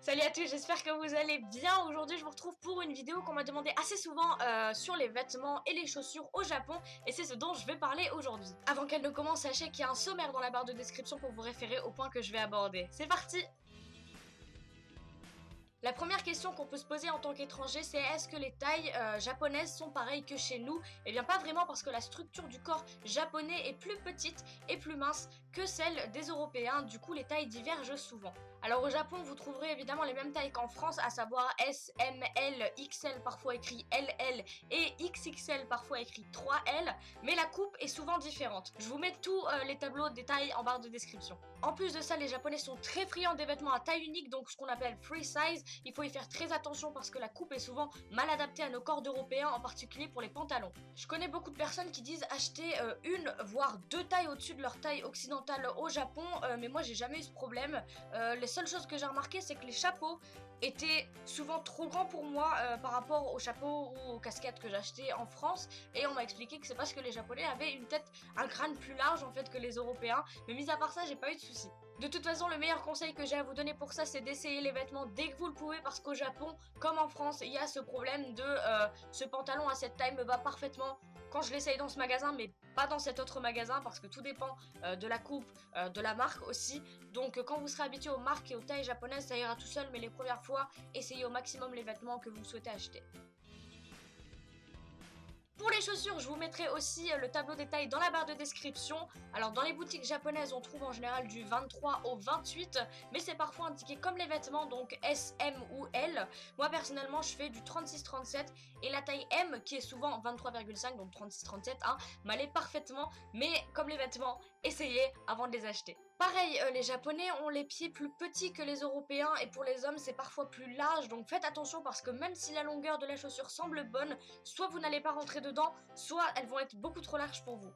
Salut à tous, j'espère que vous allez bien. Aujourd'hui je vous retrouve pour une vidéo qu'on m'a demandé assez souvent sur les vêtements et les chaussures au Japon, et c'est ce dont je vais parler aujourd'hui. Avant qu'elle ne commence, sachez qu'il y a un sommaire dans la barre de description pour vous référer aux points que je vais aborder. C'est parti! La première question qu'on peut se poser en tant qu'étranger, c'est est-ce que les tailles japonaises sont pareilles que chez nous? Eh bien pas vraiment, parce que la structure du corps japonais est plus petite et plus mince que celle des Européens, du coup les tailles divergent souvent. Alors au Japon, vous trouverez évidemment les mêmes tailles qu'en France, à savoir S, M, L, XL parfois écrit LL et XXL parfois écrit 3L, mais la coupe est souvent différente. Je vous mets tous les tableaux des tailles en barre de description. En plus de ça, les Japonais sont très friands des vêtements à taille unique, donc ce qu'on appelle free size. Il faut y faire très attention parce que la coupe est souvent mal adaptée à nos corps d'Européens, en particulier pour les pantalons. Je connais beaucoup de personnes qui disent acheter une voire deux tailles au-dessus de leur taille occidentale au Japon, mais moi j'ai jamais eu ce problème. Les seules choses que j'ai remarqué, c'est que les chapeaux étaient souvent trop grands pour moi par rapport aux chapeaux ou aux casquettes que j'achetais en France, et on m'a expliqué que c'est parce que les Japonais avaient une tête, un crâne plus large en fait que les Européens, mais mis à part ça, j'ai pas eu de soucis. De toute façon, le meilleur conseil que j'ai à vous donner pour ça, c'est d'essayer les vêtements dès que vous le pouvez, parce qu'au Japon, comme en France, il y a ce problème de ce pantalon à cette taille me va parfaitement quand je l'essaye dans ce magasin, mais pas dans cet autre magasin, parce que tout dépend de la coupe, de la marque aussi. Donc quand vous serez habitué aux marques et aux tailles japonaises, ça ira tout seul, mais les premières fois, essayez au maximum les vêtements que vous souhaitez acheter. Pour les chaussures, je vous mettrai aussi le tableau des tailles dans la barre de description. Alors dans les boutiques japonaises, on trouve en général du 23 au 28, mais c'est parfois indiqué comme les vêtements, donc S, M ou L. Moi personnellement, je fais du 36-37, et la taille M, qui est souvent 23,5, donc 36-37, hein, m'allait parfaitement, mais comme les vêtements, essayez avant de les acheter. Pareil, les Japonais ont les pieds plus petits que les Européens, et pour les hommes c'est parfois plus large, donc faites attention parce que même si la longueur de la chaussure semble bonne, soit vous n'allez pas rentrer dedans, soit elles vont être beaucoup trop larges pour vous.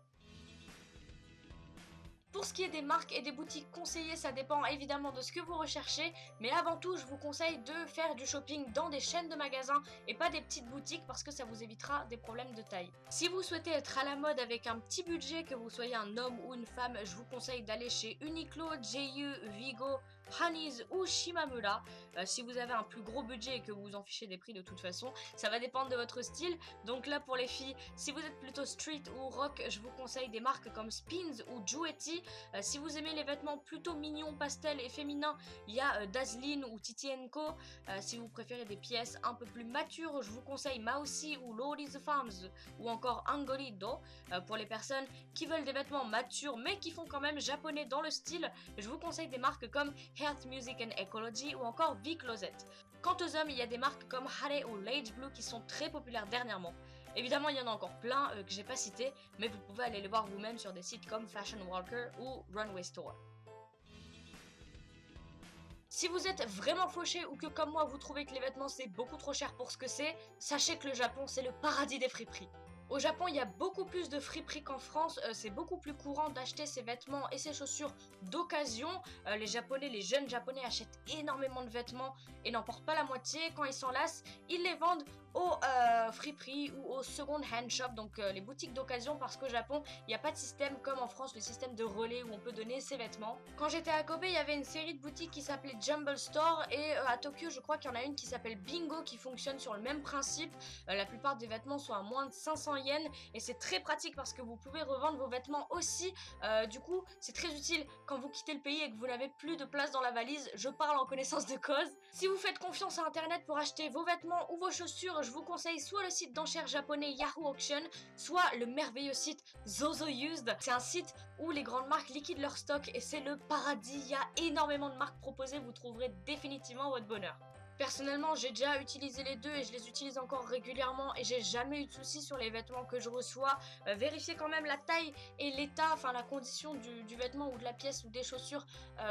Pour ce qui est des marques et des boutiques conseillées, ça dépend évidemment de ce que vous recherchez, mais avant tout, je vous conseille de faire du shopping dans des chaînes de magasins et pas des petites boutiques, parce que ça vous évitera des problèmes de taille. Si vous souhaitez être à la mode avec un petit budget, que vous soyez un homme ou une femme, je vous conseille d'aller chez Uniqlo, JU, Vigo, Hanis ou Shimamura. Si vous avez un plus gros budget et que vous vous en fichez des prix de toute façon, ça va dépendre de votre style. Donc là pour les filles, si vous êtes plutôt street ou rock, je vous conseille des marques comme Spins ou Juetti. Si vous aimez les vêtements plutôt mignons, pastels et féminins, il y a Dazzlin ou Titi & Co. Si vous préférez des pièces un peu plus matures, je vous conseille Maosi ou Lori's Farms ou encore Angolido. Pour les personnes qui veulent des vêtements matures mais qui font quand même japonais dans le style, je vous conseille des marques comme Health Music and Ecology ou encore V-Closet. Quant aux hommes, il y a des marques comme Hare ou Lage Blue qui sont très populaires dernièrement. Évidemment, il y en a encore plein que j'ai pas cités, mais vous pouvez aller les voir vous-même sur des sites comme Fashion Walker ou Runway Store. Si vous êtes vraiment fauché ou que comme moi vous trouvez que les vêtements c'est beaucoup trop cher pour ce que c'est, sachez que le Japon c'est le paradis des friperies. Au Japon, il y a beaucoup plus de friperies qu'en France, c'est beaucoup plus courant d'acheter ses vêtements et ses chaussures d'occasion. Les Japonais, les jeunes Japonais achètent énormément de vêtements et n'en portent pas la moitié. Quand ils s'en lassent, ils les vendent aux friperies ou aux second hand shop, donc les boutiques d'occasion, parce qu'au Japon, il n'y a pas de système comme en France, le système de relais où on peut donner ses vêtements. Quand j'étais à Kobe, il y avait une série de boutiques qui s'appelait Jumble Store, et à Tokyo, je crois qu'il y en a une qui s'appelle Bingo qui fonctionne sur le même principe. La plupart des vêtements sont à moins de 500 yens, et c'est très pratique parce que vous pouvez revendre vos vêtements aussi. Du coup, c'est très utile quand vous quittez le pays et que vous n'avez plus de place dans la valise. Je parle en connaissance de cause. Si vous faites confiance à internet pour acheter vos vêtements ou vos chaussures, je vous conseille soit le site d'enchères japonais Yahoo Auction, soit le merveilleux site Zozo Used. C'est un site où les grandes marques liquident leur stock et c'est le paradis. Il y a énormément de marques proposées, vous trouverez définitivement votre bonheur. Personnellement, j'ai déjà utilisé les deux et je les utilise encore régulièrement et j'ai jamais eu de soucis sur les vêtements que je reçois. Vérifiez quand même la taille et l'état, enfin la condition du vêtement ou de la pièce ou des chaussures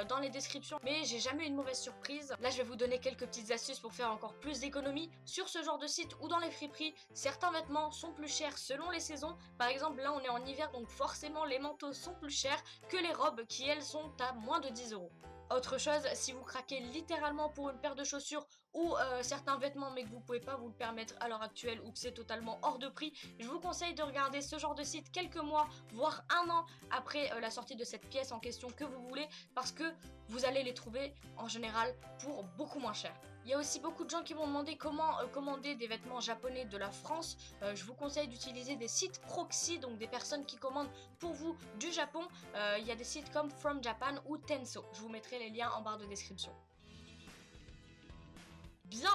dans les descriptions, mais j'ai jamais eu une mauvaise surprise. Là, je vais vous donner quelques petites astuces pour faire encore plus d'économies sur ce genre de site ou dans les friperies. Certains vêtements sont plus chers selon les saisons. Par exemple, là on est en hiver, donc forcément les manteaux sont plus chers que les robes qui elles sont à moins de 10 €. Autre chose, si vous craquez littéralement pour une paire de chaussures ou certains vêtements mais que vous pouvez pas vous le permettre à l'heure actuelle ou que c'est totalement hors de prix, je vous conseille de regarder ce genre de site quelques mois, voire un an après la sortie de cette pièce en question que vous voulez, parce que vous allez les trouver en général pour beaucoup moins cher. Il y a aussi beaucoup de gens qui m'ont demandé comment commander des vêtements japonais de la France. Je vous conseille d'utiliser des sites proxy, donc des personnes qui commandent pour vous du Japon. Il y a des sites comme From Japan ou Tenso. Je vous mettrai les liens en barre de description. Bien,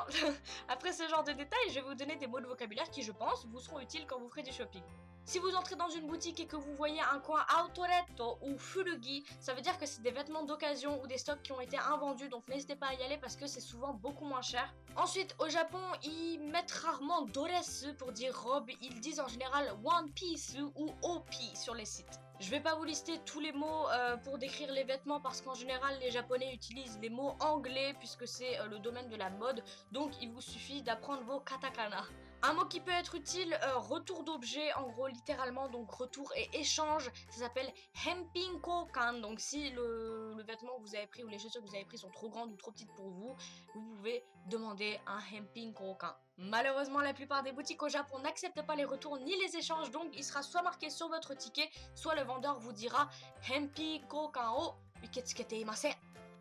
après ce genre de détails, je vais vous donner des mots de vocabulaire qui, je pense, vous seront utiles quand vous ferez du shopping. Si vous entrez dans une boutique et que vous voyez un coin Autoretto ou Furugi, ça veut dire que c'est des vêtements d'occasion ou des stocks qui ont été invendus, donc n'hésitez pas à y aller parce que c'est souvent beaucoup moins cher. Ensuite, au Japon, ils mettent rarement Dores pour dire robe, ils disent en général One Piece ou Opi sur les sites. Je vais pas vous lister tous les mots pour décrire les vêtements parce qu'en général les japonais utilisent les mots anglais puisque c'est le domaine de la mode, donc il vous suffit d'apprendre vos katakana. Un mot qui peut être utile, retour d'objet, en gros littéralement, donc retour et échange, ça s'appelle hempin kokan. Donc si le vêtement que vous avez pris ou les chaussures que vous avez pris sont trop grandes ou trop petites pour vous, vous pouvez demander un hempin kokan. Malheureusement, la plupart des boutiques au Japon n'acceptent pas les retours ni les échanges, donc il sera soit marqué sur votre ticket, soit le vendeur vous dira hempin kokan o uketsukete imasen.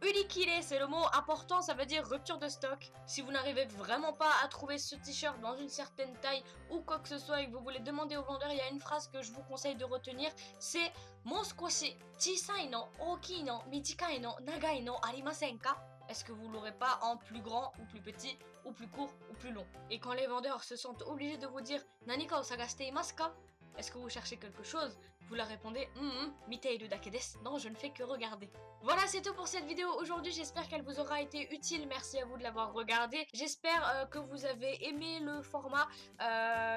Urikire, c'est le mot important, ça veut dire rupture de stock. Si vous n'arrivez vraiment pas à trouver ce t-shirt dans une certaine taille ou quoi que ce soit et que vous voulez demander au vendeur, il y a une phrase que je vous conseille de retenir, c'est Moskoshi chisai no ookii no michikai no nagai no arimasen ka? Est-ce que vous l'aurez pas en plus grand ou plus petit ou plus court ou plus long? Et quand les vendeurs se sentent obligés de vous dire Nanika o sagashite imasu ka? Est-ce que vous cherchez quelque chose? Vous leur répondez miteiru dake desu. Non, je ne fais que regarder. Voilà, c'est tout pour cette vidéo aujourd'hui. J'espère qu'elle vous aura été utile. Merci à vous de l'avoir regardée. J'espère que vous avez aimé le format.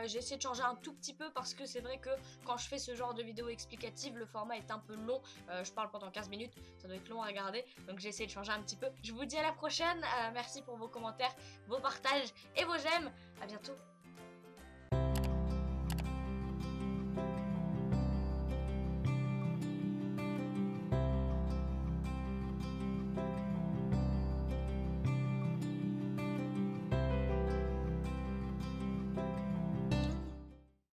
J'ai essayé de changer un tout petit peu parce que c'est vrai que quand je fais ce genre de vidéo explicative, le format est un peu long. Je parle pendant 15 minutes. Ça doit être long à regarder. Donc j'ai essayé de changer un petit peu. Je vous dis à la prochaine. Merci pour vos commentaires, vos partages et vos j'aime. À bientôt.